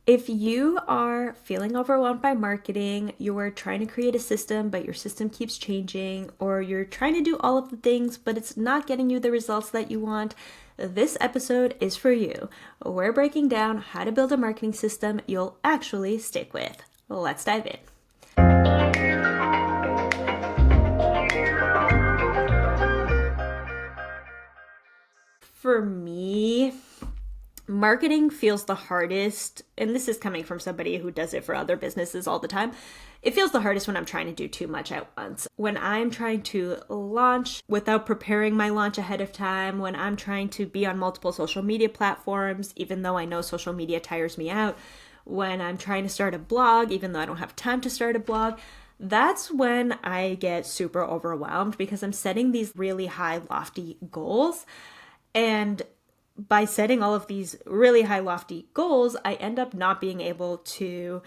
If you are feeling overwhelmed by marketing, you're trying to create a system, but your system keeps changing, or you're trying to do all of the things, but it's not getting you the results that you want, this episode is for you. We're breaking down how to build a marketing system you'll actually stick with. Let's dive in. For me, marketing feels the hardest, and this is coming from somebody who does it for other businesses all the time. It feels the hardest when I'm trying to do too much at once. When I'm trying to launch without preparing my launch ahead of time, when I'm trying to be on multiple social media platforms, even though I know social media tires me out, when I'm trying to start a blog, even though I don't have time to start a blog, that's when I get super overwhelmed because I'm setting these really high, lofty goals. And by setting all of these really high, lofty goals, I end up not being able to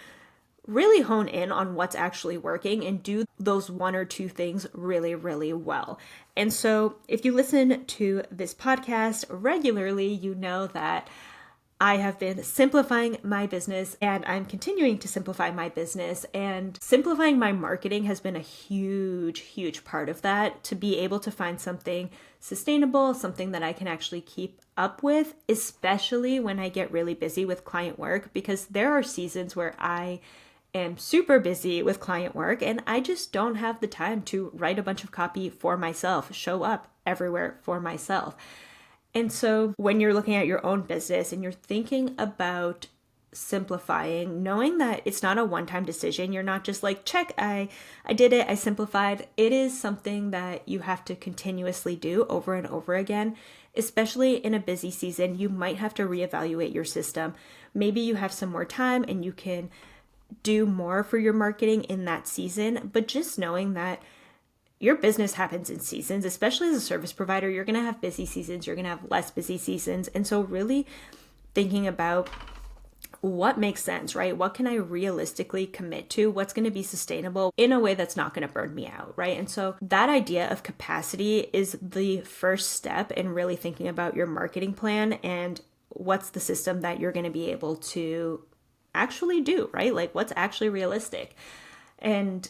really hone in on what's actually working and do those one or two things really, really well. And so if you listen to this podcast regularly, you know that I have been simplifying my business and I'm continuing to simplify my business, and simplifying my marketing has been a huge, huge part of that, to be able to find something sustainable, something that I can actually keep up with, especially when I get really busy with client work, because there are seasons where I am super busy with client work and I just don't have the time to write a bunch of copy for myself, show up everywhere for myself. And so when you're looking at your own business and you're thinking about simplifying, knowing that it's not a one-time decision, you're not just like, check, I did it, I simplified. It is something that you have to continuously do over and over again, especially in a busy season. You might have to reevaluate your system. Maybe you have some more time and you can do more for your marketing in that season, but just knowing that your business happens in seasons, especially as a service provider. You're going to have busy seasons, you're going to have less busy seasons. And so really thinking about what makes sense, right? What can I realistically commit to? What's going to be sustainable in a way that's not going to burn me out, right? And so that idea of capacity is the first step in really thinking about your marketing plan and what's the system that you're going to be able to actually do, right? Like what's actually realistic. And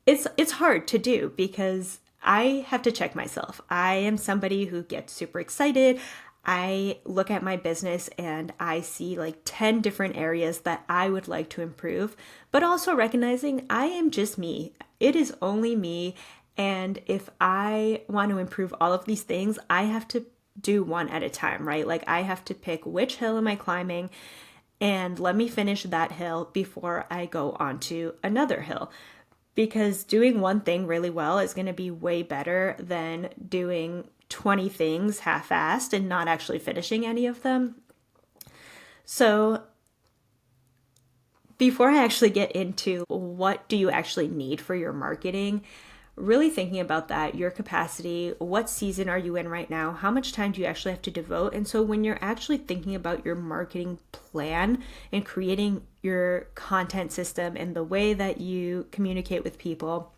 it's hard to do because I have to check myself. I am somebody who gets super excited. I look at my business and I see like 10 different areas that I would like to improve, but also recognizing I am just me. It is only me. And if I want to improve all of these things, I have to do one at a time, right? Like I have to pick which hill am I climbing and let me finish that hill before I go on to another hill. Because doing one thing really well is going to be way better than doing 20 things half-assed and not actually finishing any of them. So before I actually get into what do you actually need for your marketing, really thinking about that, your capacity, what season are you in right now? How much time do you actually have to devote? And so when you're actually thinking about your marketing plan and creating your content system and the way that you communicate with people,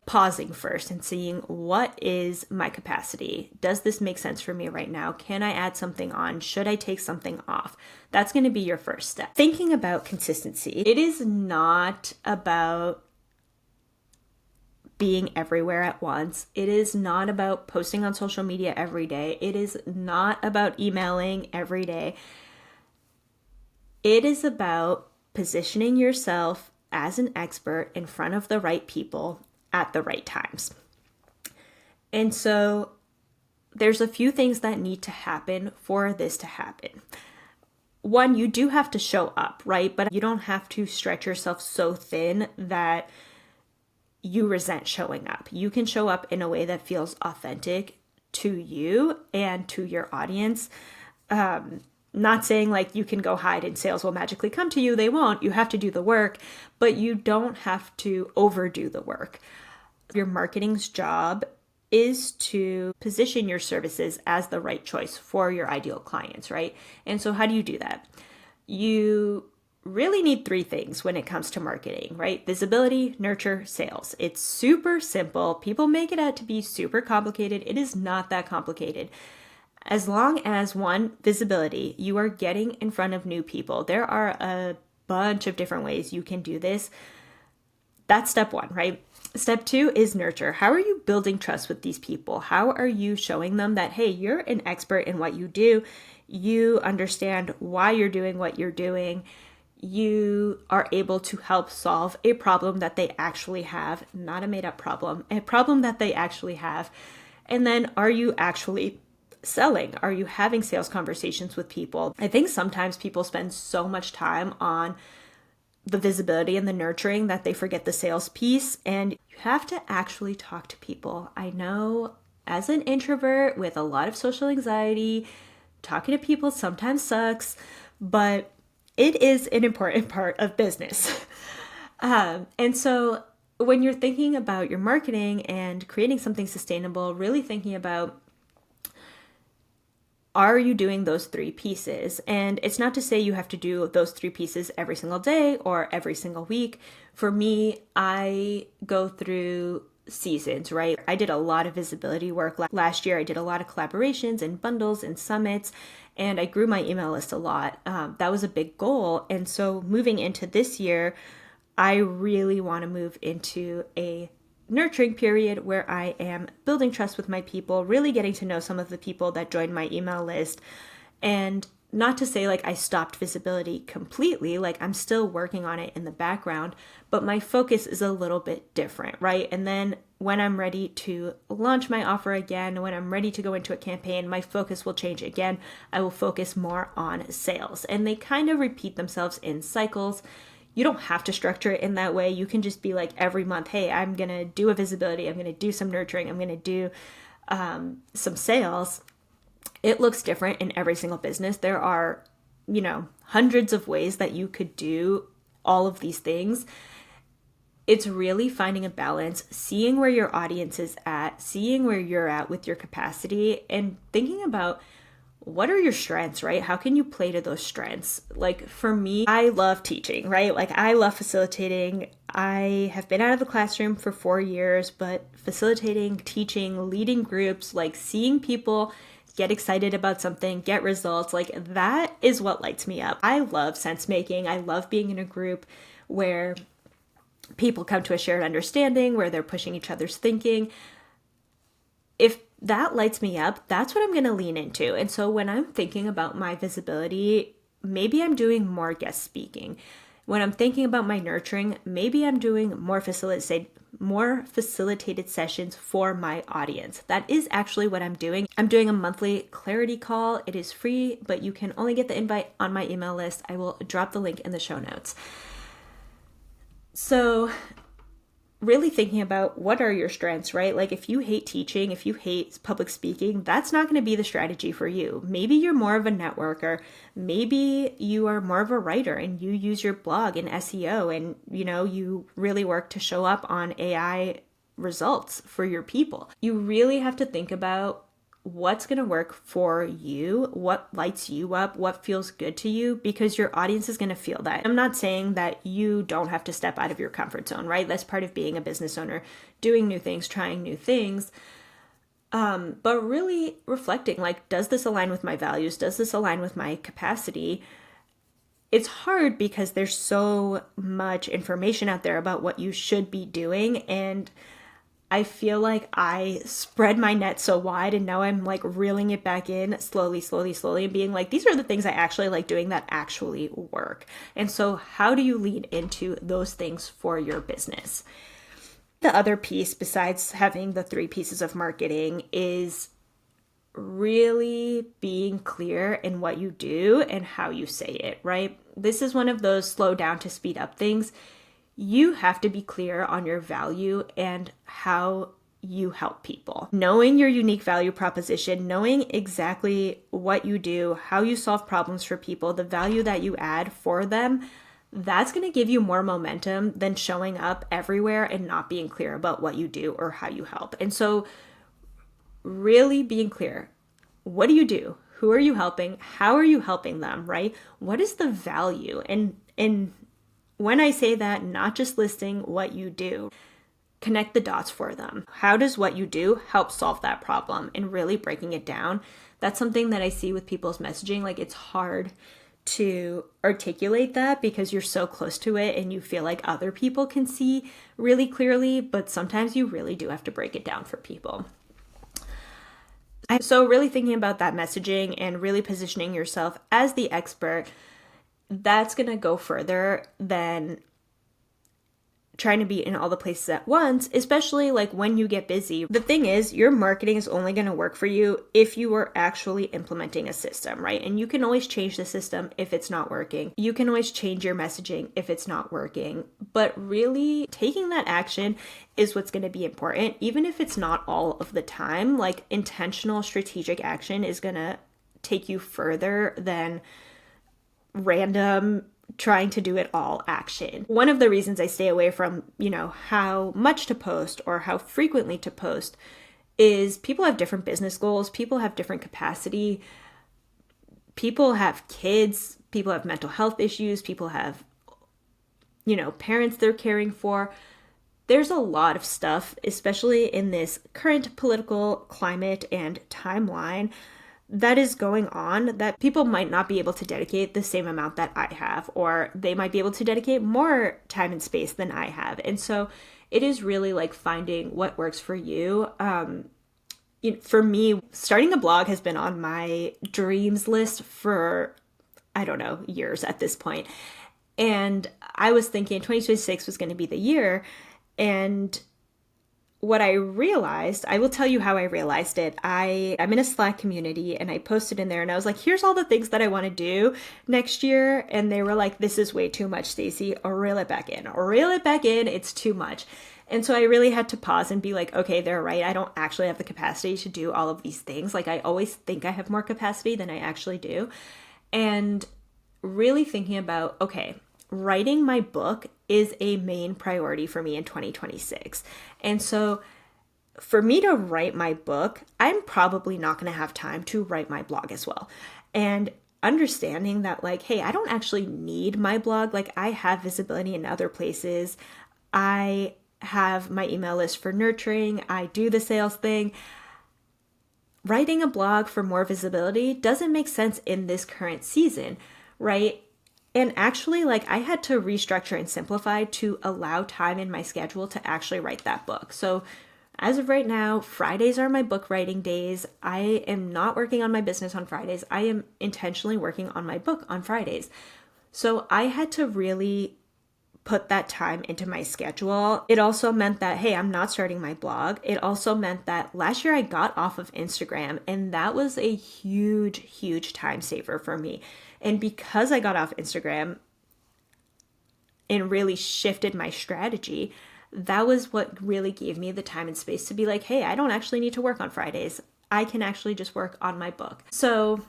pausing first and seeing what is my capacity? Does this make sense for me right now? Can I add something on? Should I take something off? That's going to be your first step. Thinking about consistency. It is not about being everywhere at once. It is not about posting on social media every day. It is not about emailing every day. It is about positioning yourself as an expert in front of the right people at the right times. And so there's a few things that need to happen for this to happen. One, you do have to show up, right? But you don't have to stretch yourself so thin that you resent showing up. You can show up in a way that feels authentic to you and to your audience. Not saying like you can go hide and sales will magically come to you. They won't. You have to do the work, but you don't have to overdo the work. Your marketing's job is to position your services as the right choice for your ideal clients, right? And so how do you do that? You really need three things when it comes to marketing, right? Visibility, nurture, sales. It's super simple. People make it out to be super complicated. It is not that complicated. As long as one, visibility, you are getting in front of new people. There are a bunch of different ways you can do this. That's step one, right? Step two is nurture. How are you building trust with these people? How are you showing them that, hey, you're an expert in what you do. You understand why you're doing what you're doing. You are able to help solve a problem that they actually have, not a made up problem, a problem that they actually have. And then are you actually selling? Are you having sales conversations with people? I think sometimes people spend so much time on the visibility and the nurturing that they forget the sales piece, and you have to actually talk to people. I know as an introvert with a lot of social anxiety, talking to people sometimes sucks, but it is an important part of business. And so when you're thinking about your marketing and creating something sustainable, really thinking about, are you doing those three pieces? And it's not to say you have to do those three pieces every single day or every single week. For me, I go through seasons, right? I did a lot of visibility work last year. I did a lot of collaborations and bundles and summits, and I grew my email list a lot. That was a big goal. And so moving into this year, I really want to move into a nurturing period where I am building trust with my people, really getting to know some of the people that joined my email list. And not to say like I stopped visibility completely, like I'm still working on it in the background, but my focus is a little bit different, right? And then when I'm ready to launch my offer again, when I'm ready to go into a campaign, my focus will change again. I will focus more on sales. And they kind of repeat themselves in cycles. You don't have to structure it in that way. You can just be like every month, hey, I'm going to do a visibility. I'm going to do some nurturing. I'm going to do some sales. It looks different in every single business. There are, hundreds of ways that you could do all of these things. It's really finding a balance, seeing where your audience is at, seeing where you're at with your capacity, and thinking about what are your strengths, right? How can you play to those strengths? Like for me, I love teaching, right? Like I love facilitating. I have been out of the classroom for 4 years, but facilitating, teaching, leading groups, like seeing people get excited about something, get results, like that is what lights me up. I love sense making. I love being in a group where people come to a shared understanding, where they're pushing each other's thinking. If that lights me up, that's what I'm going to lean into. And so when I'm thinking about my visibility, maybe I'm doing more guest speaking. When I'm thinking about my nurturing, maybe I'm doing more facilitated sessions for my audience. That is actually what I'm doing. I'm doing a monthly clarity call. It is free, but you can only get the invite on my email list. I will drop the link in the show notes. So really thinking about what are your strengths, right? Like if you hate teaching, if you hate public speaking, that's not going to be the strategy for you. Maybe you're more of a networker. Maybe you are more of a writer and you use your blog and SEO and, you really work to show up on AI results for your people. You really have to think about what's going to work for you, what lights you up, what feels good to you, because your audience is going to feel that. I'm not saying that you don't have to step out of your comfort zone, right? That's part of being a business owner, doing new things, trying new things. But really reflecting, like, does this align with my values? Does this align with my capacity? It's hard because there's so much information out there about what you should be doing, and I feel like I spread my net so wide and now I'm like reeling it back in slowly and being like, these are the things I actually like doing that actually work. And so how do you lean into those things for your business? The other piece, besides having the 3 pieces of marketing, is really being clear in what you do and how you say it, right? This is one of those slow down to speed up things. You have to be clear on your value and how you help people. Knowing your unique value proposition, knowing exactly what you do, how you solve problems for people, the value that you add for them, that's going to give you more momentum than showing up everywhere and not being clear about what you do or how you help. And so really being clear, what do you do? Who are you helping? How are you helping them, right? What is the value? And when I say that, not just listing what you do, connect the dots for them. How does what you do help solve that problem? And really breaking it down. That's something that I see with people's messaging. Like, it's hard to articulate that because you're so close to it and you feel like other people can see really clearly, but sometimes you really do have to break it down for people. So really thinking about that messaging and really positioning yourself as the expert, that's going to go further than trying to be in all the places at once, especially like when you get busy. The thing is, your marketing is only going to work for you if you are actually implementing a system, right? And you can always change the system if it's not working. You can always change your messaging if it's not working. But really taking that action is what's going to be important, even if it's not all of the time. Like, intentional strategic action is going to take you further than random trying to do it all action. One of the reasons I stay away from, how much to post or how frequently to post is people have different business goals. People have different capacity. People have kids. People have mental health issues. People have, parents they're caring for. There's a lot of stuff, especially in this current political climate and timeline, that is going on that people might not be able to dedicate the same amount that I have, or they might be able to dedicate more time and space than I have. And so it is really like finding what works for you. For me, starting a blog has been on my dreams list for, years at this point. And I was thinking 2026 was going to be the year. And what I realized, I will tell you how I realized it. I'm in a Slack community and I posted in there and I was like, here's all the things that I want to do next year. And they were like, this is way too much, Stacy. Reel it back in. Reel it back in. It's too much. And so I really had to pause and be like, okay, they're right. I don't actually have the capacity to do all of these things. Like, I always think I have more capacity than I actually do. And really thinking about, okay, writing my book is a main priority for me in 2026. And so for me to write my book, I'm probably not going to have time to write my blog as well. And understanding that, like, hey, I don't actually need my blog. Like, I have visibility in other places. I have my email list for nurturing. I do the sales thing. Writing a blog for more visibility doesn't make sense in this current season, right? And actually, like, I had to restructure and simplify to allow time in my schedule to actually write that book. So as of right now, Fridays are my book writing days. I am not working on my business on Fridays. I am intentionally working on my book on Fridays. So I had to really put that time into my schedule. It also meant that, hey, I'm not starting my blog. It also meant that last year I got off of Instagram, and that was a huge, huge time saver for me. And because I got off Instagram and really shifted my strategy, that was what really gave me the time and space to be like, hey, I don't actually need to work on Fridays. I can actually just work on my book. So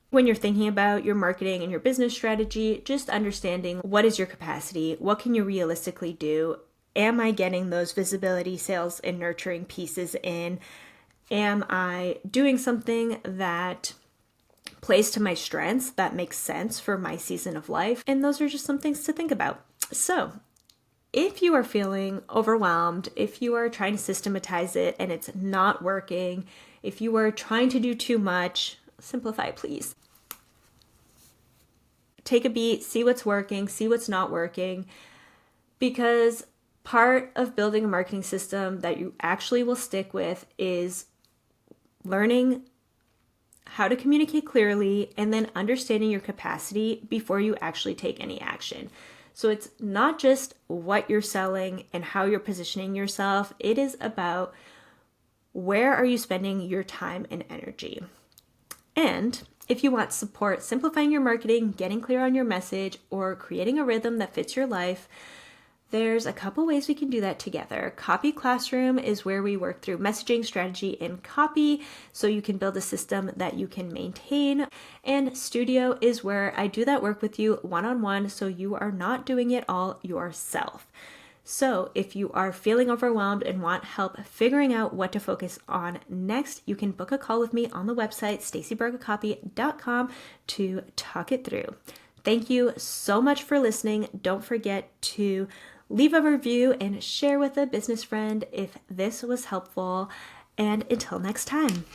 when you're thinking about your marketing and your business strategy, just understanding what is your capacity, what can you realistically do? Am I getting those visibility, sales, and nurturing pieces in? Am I doing something that plays to my strengths, that makes sense for my season of life? And those are just some things to think about. So if you are feeling overwhelmed, if you are trying to systematize it and it's not working, if you are trying to do too much, simplify, please. Take a beat, see what's working, see what's not working, because part of building a marketing system that you actually will stick with is learning how to communicate clearly and then understanding your capacity before you actually take any action. So it's not just what you're selling and how you're positioning yourself. It is about where are you spending your time and energy. And if you want support simplifying your marketing, getting clear on your message, or creating a rhythm that fits your life, there's a couple ways we can do that together. Copy Classroom is where we work through messaging, strategy, and copy so you can build a system that you can maintain. And Studio is where I do that work with you one-on-one so you are not doing it all yourself. So if you are feeling overwhelmed and want help figuring out what to focus on next, you can book a call with me on the website, stacybragacopy.com, to talk it through. Thank you so much for listening. Don't forget to leave a review and share with a business friend if this was helpful. And until next time.